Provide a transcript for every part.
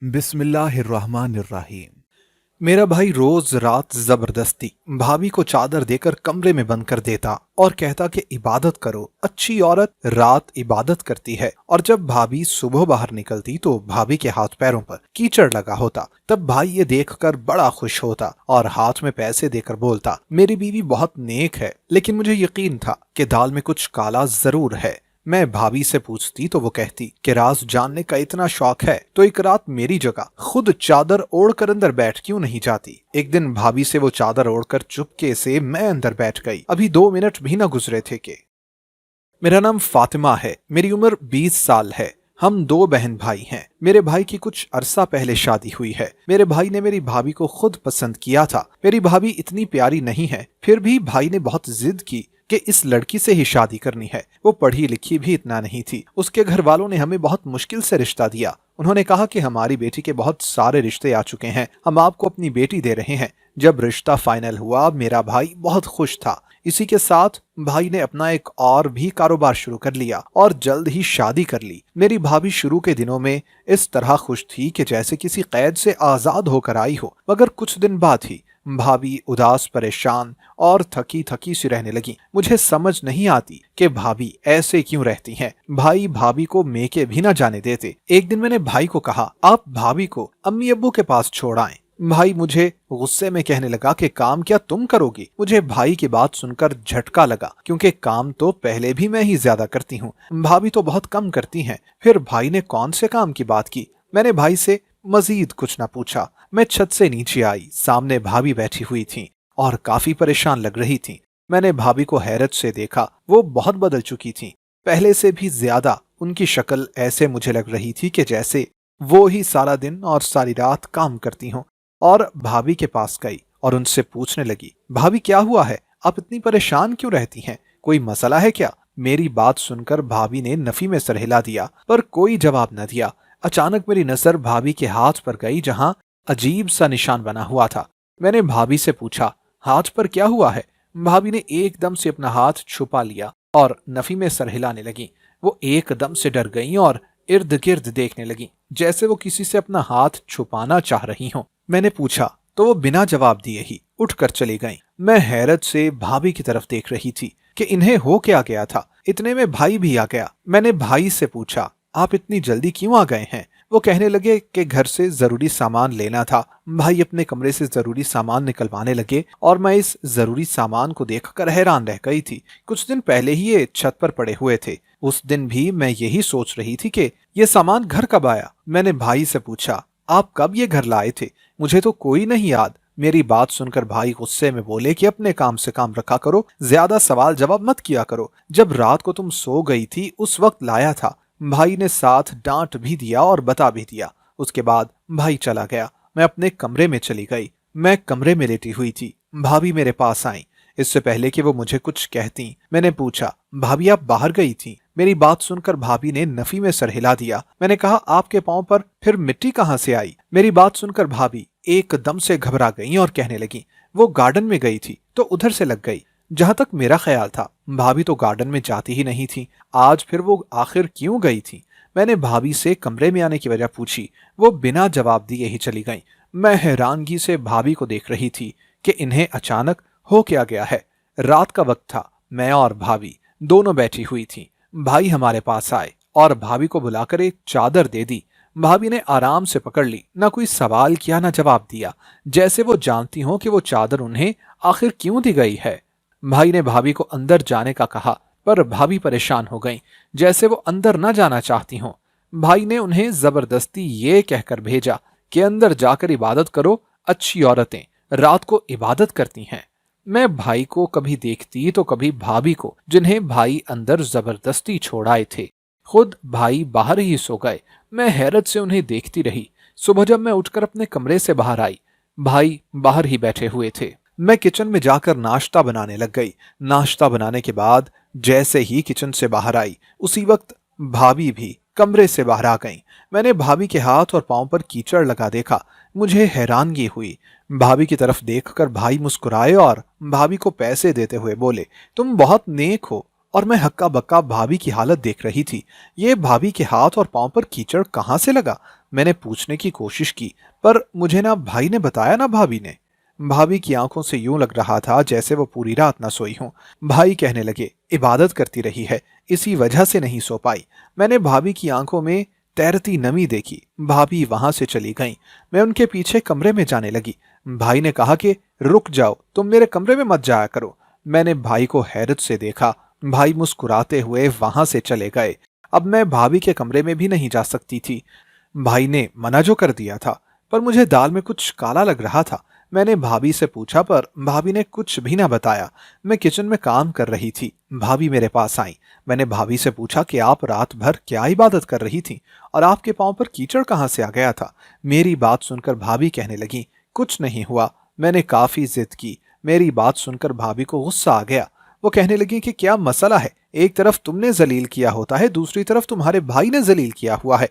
बिस्मिल्लाहिर्रहमानिर्रहीम। मेरा भाई रोज रात जबरदस्ती भाभी को चादर देकर कमरे में बंद कर देता और कहता कि इबादत करो, अच्छी औरत रात इबादत करती है। और जब भाभी सुबह बाहर निकलती तो भाभी के हाथ पैरों पर कीचड़ लगा होता। तब भाई ये देखकर बड़ा खुश होता और हाथ में पैसे देकर बोलता, मेरी बीवी बहुत नेक है। लेकिन मुझे यकीन था कि दाल में कुछ काला जरूर है। मैं भाभी से पूछती तो वो कहती कि राज जानने का इतना शौक है तो एक रात मेरी जगह खुद चादर ओढ़कर अंदर बैठ क्यों नहीं जाती। एक दिन भाभी से वो चादर ओढ़कर चुपके से मैं अंदर बैठ गई। अभी 2 मिनट भी न गुजरे थे कि मेरा नाम फातिमा है, मेरी उम्र 20 साल है। हम 2 बहन भाई हैं। मेरे भाई की कुछ अरसा पहले शादी हुई है। मेरे भाई ने मेरी भाभी को खुद पसंद किया था। मेरी भाभी इतनी प्यारी नहीं है, फिर भी भाई ने बहुत जिद की कि इस लड़की से ही शादी करनी है। वो पढ़ी लिखी भी इतना नहीं थी। उसके घर वालों ने हमें बहुत मुश्किल से रिश्ता दिया। उन्होंने कहा कि हमारी बेटी के बहुत सारे रिश्ते आ चुके हैं, हम आपको अपनी बेटी दे रहे हैं। जब रिश्ता फाइनल हुआ मेरा भाई बहुत खुश था। इसी के साथ भाई ने अपना एक और भी कारोबार शुरू कर लिया और जल्द ही शादी कर ली। मेरी भाभी शुरू के दिनों में इस तरह खुश थी कि जैसे किसी कैद से आजाद होकर आई हो, मगर कुछ दिन बाद ही भाभी उदास, परेशान और थकी थकी सी रहने लगी। मुझे समझ नहीं आती कि भाभी ऐसे क्यों रहती हैं। भाई भाभी को मेके भी ना जाने देते। एक दिन मैंने भाई को कहा, आप भाभी को अम्मी अब्बू के पास छोड़ आएं। भाई मुझे गुस्से में कहने लगा कि काम क्या तुम करोगी। मुझे भाई की बात सुनकर झटका लगा, क्योंकि काम तो पहले भी मैं ही ज्यादा करती हूँ, भाभी तो बहुत कम करती हैं। फिर भाई ने कौन से काम की बात की। मैंने भाई से मजीद कुछ न पूछा। मैं छत से नीचे आई। सामने भाभी बैठी हुई थी और काफी परेशान लग रही थी। मैंने भाभी को हैरत से देखा। वो बहुत बदल चुकी थी। पहले से भी ज्यादा उनकी शक्ल ऐसे मुझे लग रही थी कि जैसे वो ही सारा दिन और सारी रात काम करती हों। और भाभी के पास गई और उनसे पूछने लगी, भाभी क्या हुआ है, आप इतनी परेशान क्यों रहती हैं, कोई मसला है क्या। मेरी बात सुनकर भाभी ने नफी में सर हिला दिया, पर कोई जवाब न दिया। अचानक मेरी नजर भाभी के हाथ पर गई, जहां अजीब सा निशान बना हुआ था। मैंने भाभी से पूछा, हाथ पर क्या हुआ है। भाभी ने एकदम से अपना हाथ छुपा लिया और नफी में सर हिलाने लगी। वो एकदम से डर गई और इर्द गिर्द देखने लगी, जैसे वो किसी से अपना हाथ छुपाना चाह रही हो। मैंने पूछा तो वो बिना जवाब दिए ही उठकर चली गईं। मैं हैरत से भाभी की तरफ देख रही थी कि इन्हें हो क्या गया था। इतने में भाई भी आ गया। मैंने भाई से पूछा, आप इतनी जल्दी क्यों आ गए हैं। वो कहने लगे कि घर से जरूरी सामान लेना था। भाई अपने कमरे से जरूरी सामान निकलवाने लगे और मैं इस जरूरी सामान को देखकर हैरान रह गई थी। कुछ दिन पहले ही ये छत पर पड़े हुए थे। उस दिन भी मैं यही सोच रही थी कि ये सामान घर कब आया। मैंने भाई से पूछा, आप कब ये घर लाए थे, मुझे तो कोई नहीं याद। मेरी बात सुनकर भाई गुस्से में बोले कि अपने काम से काम रखा करो, ज्यादा सवाल जवाब मत किया करो। जब रात को तुम सो गई थी उस वक्त लाया था। भाई ने साथ डांट भी दिया और बता भी दिया। उसके बाद भाई चला गया। मैं अपने कमरे में चली गई। मैं कमरे में लेटी हुई थी। भाभी मेरे पास आई। इससे पहले कि वो मुझे कुछ कहती, मैंने पूछा, भाभी आप बाहर गई थी। मेरी बात सुनकर भाभी ने नफी में सर हिला दिया। मैंने कहा, आपके पांव पर फिर मिट्टी कहां से आई। मेरी बात सुनकर भाभी एकदम से घबरा गई और कहने लगी, वो गार्डन में गई थी तो उधर से लग गई। जहां तक मेरा ख्याल था भाभी तो गार्डन में जाती ही नहीं थी। आज फिर वो आखिर क्यों गई थी। मैंने भाभी से कमरे में आने की वजह पूछी। वो बिना जवाब दिए ही चली गई। मैं हैरानगी से भाभी को देख रही थी कि इन्हें अचानक हो क्या गया है। रात का वक्त था। मैं और भाभी दोनों बैठी हुई थी। भाई हमारे पास आए और भाभी को बुलाकर एक चादर दे दी। भाभी ने आराम से पकड़ ली, ना कोई सवाल किया ना जवाब दिया, जैसे वो जानती हो कि वो चादर उन्हें आखिर क्यों दी गई है। भाई ने भाभी को अंदर जाने का कहा, पर भाभी परेशान हो गईं, जैसे वो अंदर न जाना चाहती हों। भाई ने उन्हें जबरदस्ती ये कहकर भेजा कि अंदर जाकर इबादत करो, अच्छी औरतें रात को इबादत करती हैं। मैं भाई को कभी देखती तो कभी भाभी को, जिन्हें भाई अंदर जबरदस्ती छोड़ आए थे। खुद भाई बाहर ही सो गए। मैं हैरत से उन्हें देखती रही। सुबह जब मैं उठकर अपने कमरे से बाहर आई, भाई बाहर ही बैठे हुए थे। मैं किचन में जाकर नाश्ता बनाने लग गई। नाश्ता बनाने के बाद जैसे ही किचन से बाहर आई, उसी वक्त भाभी भी कमरे से बाहर आ गईं। मैंने भाभी के हाथ और पांव पर कीचड़ लगा देखा। मुझे हैरानगी हुई। भाभी की तरफ देखकर भाई मुस्कुराए और भाभी को पैसे देते हुए बोले, तुम बहुत नेक हो। और मैं हक्का बक्का भाभी की हालत देख रही थी। ये भाभी के हाथ और पांव पर कीचड़ कहां से लगा। मैंने पूछने की कोशिश की, पर मुझे ना भाई ने बताया ना भाभी ने। भाभी की आंखों से यूं लग रहा था जैसे वो पूरी रात ना सोई हों। भाई कहने लगे, इबादत करती रही है, इसी वजह से नहीं सो पाई। मैंने भाभी की आंखों में तैरती नमी देखी। भाभी वहां से चली गईं। मैं उनके पीछे कमरे में जाने लगी। भाई ने कहा कि रुक जाओ, तुम मेरे कमरे में मत जाया करो। मैंने भाई को हैरत से देखा। भाई मुस्कुराते हुए वहां से चले गए। अब मैं भाभी के कमरे में भी नहीं जा सकती थी। भाई ने मना जो कर दिया था, पर मुझे दाल में कुछ काला लग रहा था। मैंने भाभी से पूछा, पर भाभी ने कुछ भी ना बताया। मैं किचन में काम कर रही थी। भाभी मेरे पास आई। मैंने भाभी से पूछा कि आप रात भर क्या इबादत कर रही थी और आपके पांव पर कीचड़ कहां से आ गया था। मेरी बात सुनकर भाभी कहने लगी, कुछ नहीं हुआ। मैंने काफी जिद की। मेरी बात सुनकर भाभी को गुस्सा आ गया। वो कहने लगी कि क्या मसला है, एक तरफ तुमने जलील किया होता है, दूसरी तरफ तुम्हारे भाई ने जलील किया हुआ है।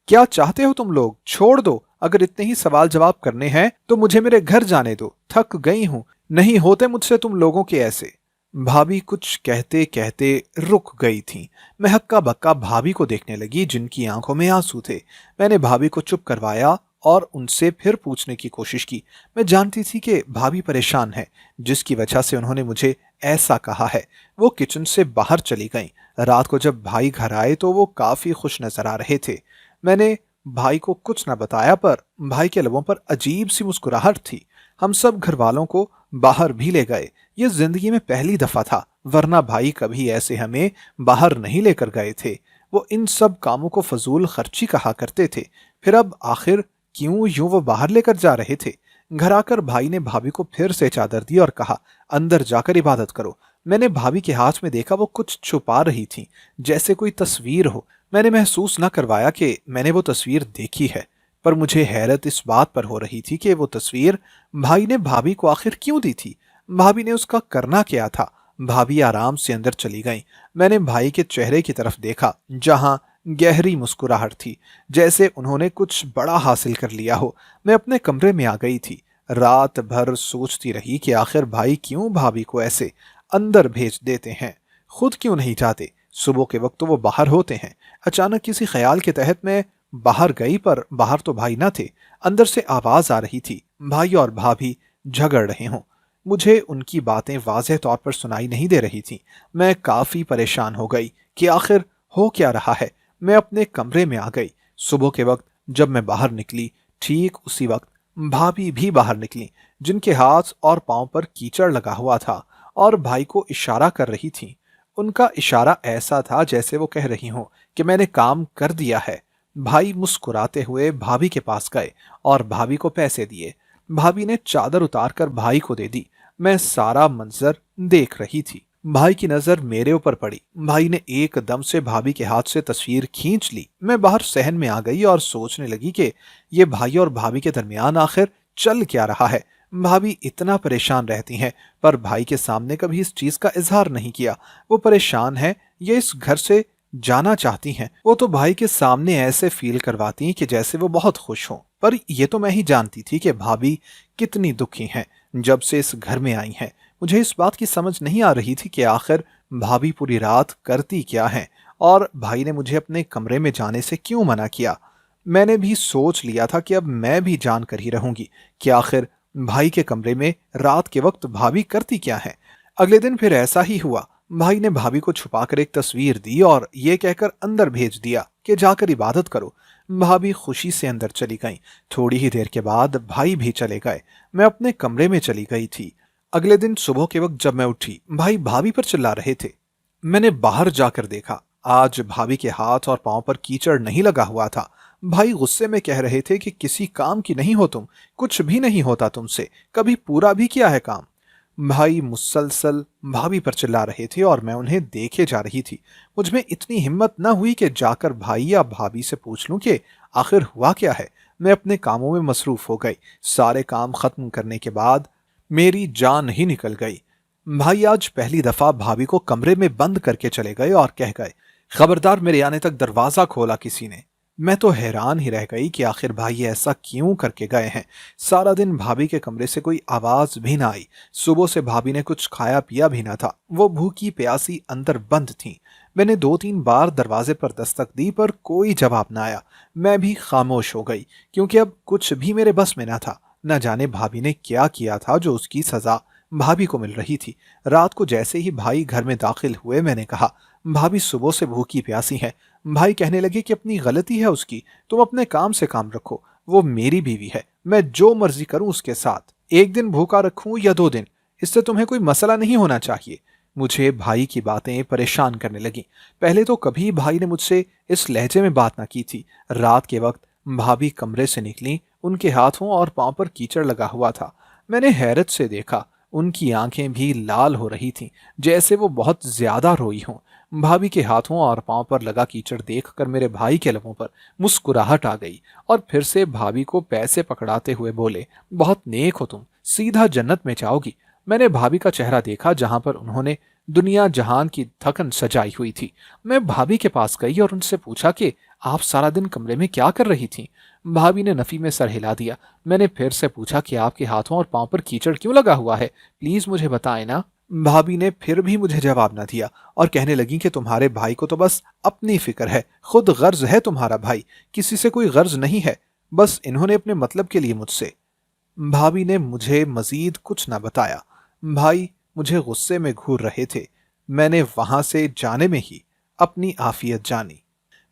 क्या चाहते हो तुम लोग, छोड़ दो। अगर इतने ही सवाल जवाब करने हैं तो मुझे मेरे घर जाने दो, थक गई हूं। नहीं होते मुझसे तुम लोगों के ऐसे। भाभी कुछ कहते कहते रुक गई थी। मैं हक्का बक्का भाभी को देखने लगी, जिनकी आंखों में आंसू थे। मैंने भाभी को चुप करवाया और उनसे फिर पूछने की कोशिश की। मैं जानती थी कि भाभी परेशान है, जिसकी वजह से उन्होंने मुझे ऐसा कहा है। वो किचन से बाहर चली गईं। रात को जब भाई घर आए तो वो काफी खुश नजर आ रहे थे। मैंने भाई को कुछ न बताया, पर भाई के लबों पर अजीब सी मुस्कुराहट थी। हम सब घर वालों को बाहर भी ले गए। ये जिंदगी में पहली दफा था, वरना भाई कभी ऐसे हमें बाहर नहीं लेकर गए थे। वो इन सब कामों को फजूल खर्ची कहा करते थे। फिर अब आखिर क्यों यूं वो बाहर लेकर जा रहे थे। घर आकर भाई ने भाभी को फिर से चादर दी और कहा, अंदर जाकर इबादत करो। मैंने भाभी के हाथ में देखा, वो कुछ छुपा रही थी, जैसे कोई तस्वीर हो। मैंने महसूस न करवाया कि मैंने वो तस्वीर देखी है, पर मुझे हैरत इस बात पर हो रही थी कि वो तस्वीर भाई ने भाभी को आखिर क्यों दी थी। भाभी ने उसका करना क्या था। भाभी आराम से अंदर चली गईं। मैंने भाई के चेहरे की तरफ देखा, जहां गहरी मुस्कुराहट थी, जैसे उन्होंने कुछ बड़ा हासिल कर लिया हो। मैं अपने कमरे में आ गई थी। रात भर सोचती रही कि आखिर भाई क्यों भाभी को ऐसे अंदर भेज देते हैं, खुद क्यों नहीं जाते। सुबह के वक्त तो वो बाहर होते हैं। अचानक किसी ख्याल के तहत मैं बाहर गई, पर बाहर तो भाई ना थे। अंदर से आवाज आ रही थी, भाई और भाभी झगड़ रहे हों। मुझे उनकी बातें वाज़ेह तौर पर सुनाई नहीं दे रही थी। मैं काफी परेशान हो गई कि आखिर हो क्या रहा है। मैं अपने कमरे में आ गई। सुबह के वक्त जब मैं बाहर निकली, ठीक उसी वक्त भाभी भी बाहर निकली, जिनके हाथ और पांव पर कीचड़ लगा हुआ था और भाई को इशारा कर रही थी। उनका इशारा ऐसा था जैसे वो कह रही हों कि मैंने काम कर दिया है। भाई मुस्कुराते हुए भाभी के पास गए और भाभी को पैसे दिए। भाभी ने चादर उतारकर भाई को दे दी। मैं सारा मंजर देख रही थी। भाई की नजर मेरे ऊपर पड़ी। भाई ने एकदम से भाभी के हाथ से तस्वीर खींच ली। मैं बाहर सहन में आ गई और सोचने लगी कि ये भाई और भाभी के दरमियान आखिर चल क्या रहा है। भाभी इतना परेशान रहती हैं, पर भाई के सामने कभी इस चीज का इजहार नहीं किया। वो परेशान है, ये इस घर से जाना चाहती हैं। वो तो भाई के सामने ऐसे फील करवाती हैं कि जैसे वो बहुत खुश हों। पर ये तो मैं ही जानती थी कि भाभी कितनी दुखी हैं जब से इस घर में आई हैं। मुझे इस बात की समझ नहीं आ रही थी कि आखिर भाभी पूरी रात करती क्या हैं और भाई ने मुझे अपने कमरे में जाने से क्यों मना किया। मैंने भी सोच लिया था कि अब मैं भी जान कर ही रहूंगी कि आखिर भाई के कमरे में रात के वक्त भाभी करती क्या है। अगले दिन फिर ऐसा ही हुआ। भाई ने भाभी को छुपाकर एक तस्वीर दी और ये कहकर अंदर भेज दिया कि जाकर इबादत करो। भाभी खुशी से अंदर चली गईं। थोड़ी ही देर के बाद भाई भी चले गए। मैं अपने कमरे में चली गई थी। अगले दिन सुबह के वक्त जब मैं उठी, भाई भाभी पर चिल्ला रहे थे। मैंने बाहर जाकर देखा, आज भाभी के हाथ और पांव पर कीचड़ नहीं लगा हुआ था। भाई गुस्से में कह रहे थे कि किसी काम की नहीं हो तुम, कुछ भी नहीं होता तुमसे, कभी पूरा भी किया है काम। भाई मुसलसल भाभी पर चिल्ला रहे थे और मैं उन्हें देखे जा रही थी। मुझ में इतनी हिम्मत न हुई कि जाकर भाई या भाभी से पूछ लूं कि आखिर हुआ क्या है। मैं अपने कामों में मसरूफ हो गई। सारे काम खत्म करने के बाद मेरी जान ही निकल गई। भाई आज पहली दफा भाभी को कमरे में बंद करके चले गए और कह गए, खबरदार मेरे आने तक दरवाजा खोला किसी ने। मैं तो हैरान ही रह गई कि आखिर भाई ऐसा क्यों करके गए हैं। सारा दिन भाभी के कमरे से कोई आवाज भी ना आई। सुबह से भाभी ने कुछ खाया पिया भी ना था। वो भूखी प्यासी अंदर बंद थी। मैंने 2-3 बार दरवाजे पर दस्तक दी पर कोई जवाब न आया। मैं भी खामोश हो गई क्योंकि अब कुछ भी मेरे बस में न था। न जाने भाभी ने क्या किया था जो उसकी सजा भाभी को मिल रही थी। रात को जैसे ही भाई घर में दाखिल हुए मैंने कहा, भाभी सुबह से भूखी प्यासी है। भाई कहने लगे कि अपनी गलती है उसकी, तुम अपने काम से काम रखो। वो मेरी बीवी है, मैं जो मर्जी करूं उसके साथ, एक दिन भूखा रखूं या 2 दिन, इससे तुम्हें कोई मसला नहीं होना चाहिए। मुझे भाई की बातें परेशान करने लगी। पहले तो कभी भाई ने मुझसे इस लहजे में बात ना की थी। रात के वक्त भाभी कमरे से निकली, उनके हाथों और पांव पर कीचड़ लगा हुआ था। मैंने हैरत से देखा, उनकी आंखें भी लाल हो रही थीं, जैसे वो बहुत ज्यादा रोई हों। भाभी के हाथों और पांव पर लगा कीचड़ देखकर मेरे भाई के लबों पर मुस्कुराहट आ गई और फिर से भाभी को पैसे पकड़ाते हुए बोले, बहुत नेक हो तुम, सीधा जन्नत में जाओगी। मैंने भाभी का चेहरा देखा जहां पर उन्होंने दुनिया जहान की थकन सजाई हुई थी। मैं भाभी के पास गई और उनसे पूछा कि आप सारा दिन कमरे में क्या कर रही थीं? भाभी ने नफी में सर हिला दिया। मैंने फिर से पूछा कि आपके हाथों और पांव पर कीचड़ क्यों लगा हुआ है, प्लीज मुझे बताएं ना। भाभी ने फिर भी मुझे जवाब न दिया और कहने लगी कि तुम्हारे भाई को तो बस अपनी फिक्र है, खुद गर्ज है तुम्हारा भाई, किसी से कोई गर्ज नहीं है, बस इन्होंने अपने मतलब के लिए मुझसे। भाभी ने मुझे मजीद कुछ न बताया। भाई मुझे गुस्से में घूर रहे थे। मैंने वहां से जाने में ही अपनी आफियत जानी।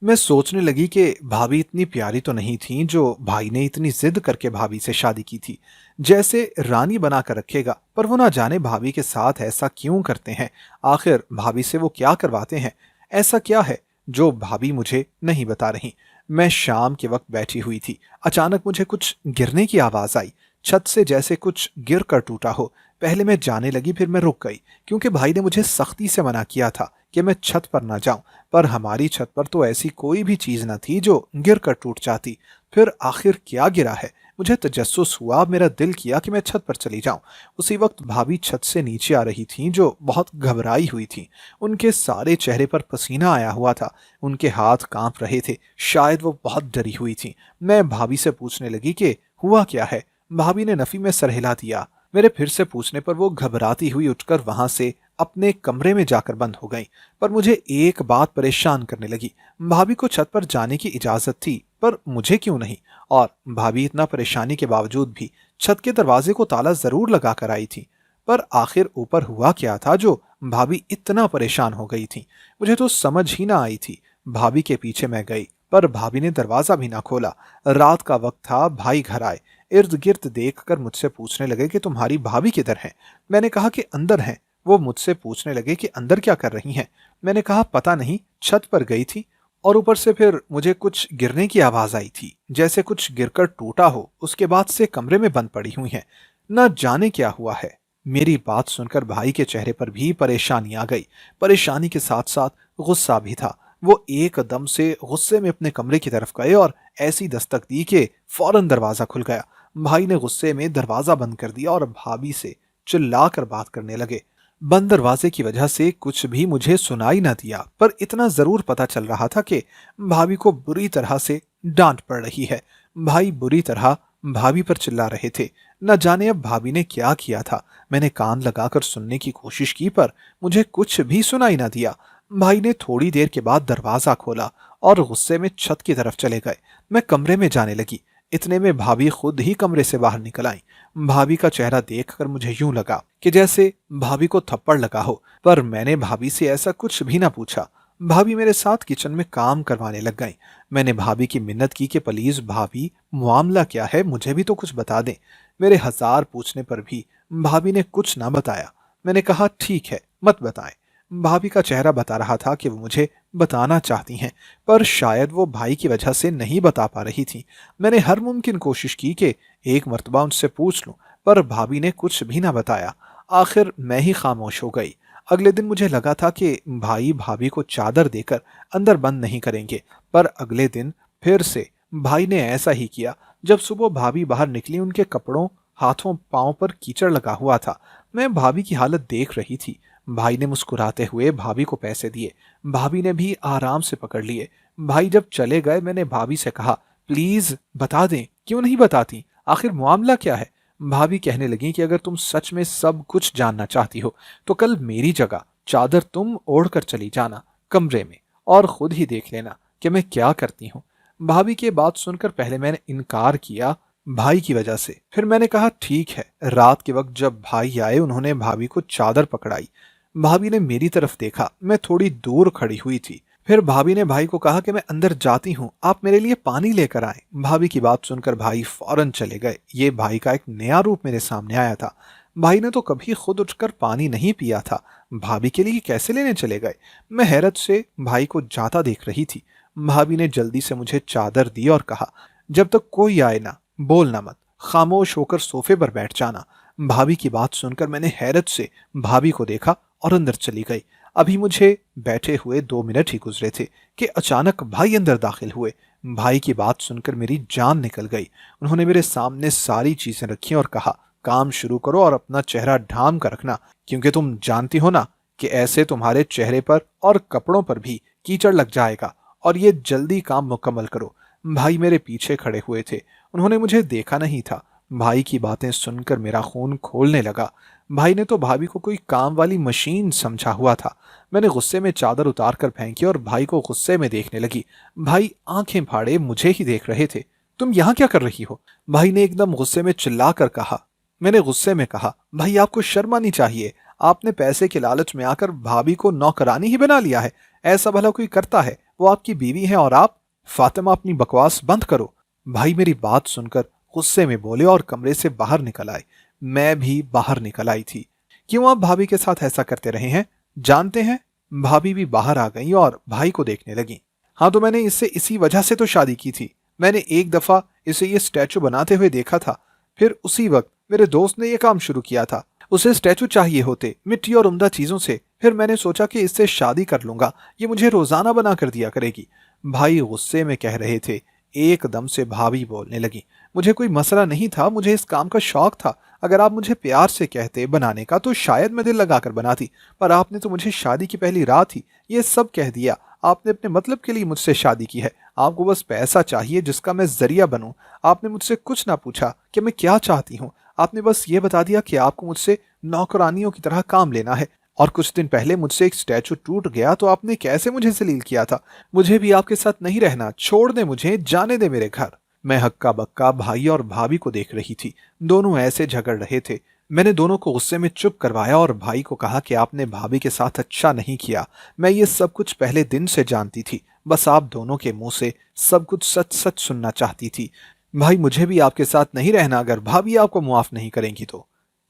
मैं सोचने लगी कि भाभी इतनी प्यारी तो नहीं थी जो भाई ने इतनी जिद करके भाभी से शादी की थी। जैसे रानी बना कर रखेगा, पर वो ना जाने भाभी के साथ ऐसा क्यों करते हैं। आखिर भाभी से वो क्या करवाते हैं, ऐसा क्या है जो भाभी मुझे नहीं बता रही। मैं शाम के वक्त बैठी हुई थी, अचानक मुझे कुछ गिरने की आवाज आई। छत से जैसे कुछ गिर कर टूटा हो। पहले मैं जाने लगी, फिर मैं रुक गई क्योंकि भाई ने मुझे सख्ती से मना किया था कि मैं छत पर ना जाऊं। पर हमारी छत पर तो ऐसी कोई भी चीज न थी जो गिर कर टूट जाती। फिर आखिर क्या गिरा है, मुझे तजस्सुस हुआ। मेरा दिल किया कि मैं छत पर चली जाऊं। उसी वक्त भाभी छत से नीचे आ रही थीं, जो बहुत घबराई हुई थीं। उनके सारे चेहरे पर पसीना आया हुआ था, उनके हाथ कांप रहे थे, शायद वो बहुत डरी हुई थीं। मैं भाभी से पूछने लगी कि हुआ क्या है। भाभी ने नफी में सर हिला दिया। मेरे फिर से पूछने पर वो घबराती हुई उठकर वहां से अपने कमरे में जाकर बंद हो गई। पर मुझे एक बात परेशान करने लगी, भाभी को छत पर जाने की इजाजत थी पर मुझे क्यों नहीं। और भाभी इतना परेशानी के बावजूद भी छत के दरवाजे को ताला जरूर लगा कर आई थी। पर आखिर ऊपर हुआ क्या था जो भाभी इतना परेशान हो गई थी, मुझे तो समझ ही ना आई थी। भाभी के पीछे मैं गई पर भाभी ने दरवाजा भी ना खोला। रात का वक्त था, भाई घर आए। इर्द गिर्द देखकर मुझसे पूछने लगे कि तुम्हारी भाभी किधर है। मैंने कहा कि अंदर हैं। वो मुझसे पूछने लगे कि अंदर क्या कर रही हैं। मैंने कहा पता नहीं, छत पर गई थी और ऊपर से फिर मुझे कुछ गिरने की आवाज आई थी, जैसे कुछ गिरकर टूटा हो। उसके बाद से कमरे में बंद पड़ी हुई हैं, न जाने क्या हुआ है। मेरी बात सुनकर भाई के चेहरे पर भी परेशानी आ गई। परेशानी के साथ साथ गुस्सा भी था। वो एकदम से गुस्से में अपने कमरे की तरफ गए और ऐसी दस्तक दी कि फौरन दरवाजा खुल गया। भाई ने गुस्से में दरवाजा बंद कर दिया और भाभी से चिल्लाकर बात करने लगे। बंद दरवाजे की वजह से कुछ भी मुझे सुनाई न दिया, पर इतना जरूर पता चल रहा था कि भाभी को बुरी तरह से डांट पड़ रही है। भाई बुरी तरह भाभी पर चिल्ला रहे थे। न जाने अब भाभी ने क्या किया था। मैंने कान लगाकर सुनने की कोशिश की पर मुझे कुछ भी सुनाई न दिया। भाई ने थोड़ी देर के बाद दरवाजा खोला और गुस्से में छत की तरफ चले गए। मैं कमरे में जाने लगी, इतने में भाभी खुद ही कमरे से बाहर निकल आई। भाभी का चेहरा देखकर मुझे यूं लगा कि जैसे भाभी को थप्पड़ लगा हो, पर मैंने भाभी से ऐसा कुछ भी ना पूछा। भाभी मेरे साथ किचन में काम करवाने लग गई। मैंने भाभी की मिन्नत की कि प्लीज भाभी, मामला क्या है, मुझे भी तो कुछ बता दें। मेरे हजार पूछने पर भी भाभी ने कुछ ना बताया। मैंने कहा ठीक है, मत बताएं। भाभी का चेहरा बता रहा था कि वो मुझे बताना चाहती हैं, पर शायद वो भाई की वजह से नहीं बता पा रही थी। मैंने हर मुमकिन कोशिश की कि एक मर्तबा उनसे पूछ लूं, पर भाभी ने कुछ भी ना बताया। आखिर मैं ही खामोश हो गई। अगले दिन मुझे लगा था कि भाई भाभी को चादर देकर अंदर बंद नहीं करेंगे, पर अगले दिन फिर से भाई ने ऐसा ही किया। जब सुबह भाभी बाहर निकली, उनके कपड़ों, हाथों, पांव पर कीचड़ लगा हुआ था। मैं भाभी की हालत देख रही थी। भाई ने मुस्कुराते हुए भाभी को पैसे दिए। भाभी ने भी आराम से पकड़ लिए। भाई जब चले गए, मैंने भाभी से कहा प्लीज बता दें, क्यों नहीं बताती, आखिर मामला क्या है। भाभी कहने लगी कि अगर तुम सच में सब कुछ जानना चाहती हो तो कल मेरी जगह चादर तुम ओढ़कर चली जाना, कमरे में और खुद ही देख लेना कि मैं क्या करती हूँ। भाभी की बात सुनकर पहले मैंने इनकार किया, भाई की वजह से। फिर मैंने कहा ठीक है। रात के वक्त जब भाई आए उन्होंने भाभी को चादर पकड़ाई। भाभी ने मेरी तरफ देखा, मैं थोड़ी दूर खड़ी हुई थी। फिर भाभी ने भाई को कहा कि मैं अंदर जाती हूँ, आप मेरे लिए पानी लेकर आए। भाभी की बात सुनकर भाई फौरन चले गए। ये भाई का एक नया रूप मेरे सामने आया था। भाई ने तो कभी खुद उठकर पानी नहीं पिया था, भाभी के लिए कैसे लेने चले गए। मैं हैरत से भाई को जाता देख रही थी। भाभी ने जल्दी से मुझे चादर दी और कहा, जब तक कोई आए ना बोलना मत, खामोश होकर सोफे पर बैठ जाना। भाभी की बात सुनकर मैंने हैरत से भाभी को देखा और अंदर चली गई। अभी मुझे बैठे हुए 2 मिनट ही गुजरे थे कि अचानक भाई अंदर दाखिल हुए। भाई की बात सुनकर मेरी जान निकल गई। उन्होंने मेरे सामने सारी चीजें रखी और कहा, काम शुरू करो और अपना चेहरा ढांप कर रखना, क्योंकि तुम जानती हो ना कि ऐसे तुम्हारे चेहरे पर और कपड़ों पर भी कीचड़ लग जाएगा, और ये जल्दी काम मुकम्मल करो। भाई मेरे पीछे खड़े हुए थे, उन्होंने मुझे देखा नहीं था। भाई की बातें सुनकर मेरा खून खोलने लगा। भाई ने तो भाभी को कोई काम वाली मशीन समझा हुआ था। मैंने गुस्से में चादर उतार कर फेंकी और भाई को गुस्से में देखने लगी। भाई आंखें फाड़े मुझे ही देख रहे थे। तुम यहाँ क्या कर रही हो? भाई ने एकदम गुस्से में चिल्लाकर कहा। मैंने गुस्से में कहा, भाई आपको शर्म आनी चाहिए। आपने पैसे के लालच में आकर भाभी को नौकरानी ही बना लिया है। ऐसा भला कोई करता है? वो आपकी बीवी है और आप। फातिमा अपनी बकवास बंद करो। भाई मेरी बात सुनकर गुस्से में बोले और कमरे से बाहर निकल आए। मैं भी बाहर निकल आई थी। क्यों आप भाभी के साथ ऐसा करते रहे हैं? जानते हैं? भाभी भी बाहर आ गई और भाई को देखने लगी। हाँ, तो मैंने इससे इसी वजह से तो शादी की थी। मैंने एक दफा इसे ये स्टैचू बनाते हुए देखा था, फिर उसी वक्त मेरे दोस्त ने यह काम शुरू किया था। उसे स्टैचू चाहिए होते, मिट्टी और उम्दा चीजों से। फिर मैंने सोचा कि इससे शादी कर लूंगा, ये मुझे रोजाना बना कर दिया करेगी। भाई गुस्से में कह रहे थे। एकदम से भाभी बोलने लगी, मुझे कोई मसला नहीं था, मुझे इस काम का शौक था। अगर आप मुझे प्यार से कहते बनाने का तो शायद मैं दिल लगाकर बनाती, पर आपने तो मुझे शादी की पहली रात ही ये सब कह दिया। आपने अपने मतलब के लिए मुझसे शादी की है। आपको बस पैसा चाहिए जिसका मैं जरिया बनूं। आपने मुझसे कुछ ना पूछा कि मैं क्या चाहती हूँ। आपने बस ये बता दिया कि आपको मुझसे नौकरानियों की तरह काम लेना है। और कुछ दिन पहले मुझसे एक स्टैचू टूट गया तो आपने कैसे मुझे जलील किया था। मुझे भी आपके साथ नहीं रहना, छोड़ दे मुझे, जाने दे मेरे घर। मैं हक्का बक्का भाई और भाभी को देख रही थी। दोनों ऐसे झगड़ रहे थे। मैंने दोनों को गुस्से में चुप करवाया और भाई को कहा कि आपने भाभी के साथ अच्छा नहीं किया। मैं ये सब कुछ पहले दिन से जानती थी, बस आप दोनों के मुंह से सब कुछ सच सच सुनना चाहती थी। भाई, मुझे भी आपके साथ नहीं रहना अगर भाभी आपको मुआफ नहीं करेंगी तो।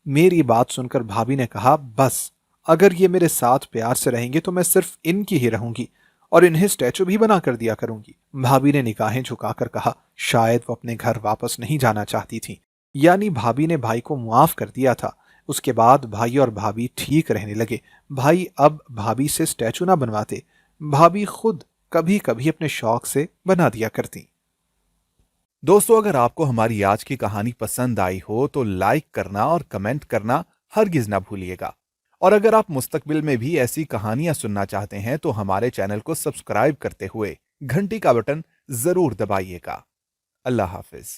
मेरी बात सुनकर भाभी ने कहा, बस अगर ये मेरे साथ प्यार से रहेंगे तो मैं सिर्फ इनकी ही रहूंगी और इन्हें स्टैचू भी बना कर दिया करूंगी। भाभी ने निगाहें झुकाकर कहा, शायद वो अपने घर वापस नहीं जाना चाहती थी। यानी भाभी ने भाई को मुआफ कर दिया था। उसके बाद भाई और भाभी ठीक रहने लगे। भाई अब भाभी से स्टैचू ना बनवाते, भाभी खुद कभी कभी अपने शौक से बना दिया करती। दोस्तों, अगर आपको हमारी आज की कहानी पसंद आई हो तो लाइक करना और कमेंट करना हरगिज ना भूलिएगा। और अगर आप मुस्तकबिल में भी ऐसी कहानियां सुनना चाहते हैं तो हमारे चैनल को सब्सक्राइब करते हुए घंटी का बटन जरूर दबाइएगा। अल्लाह हाफिज।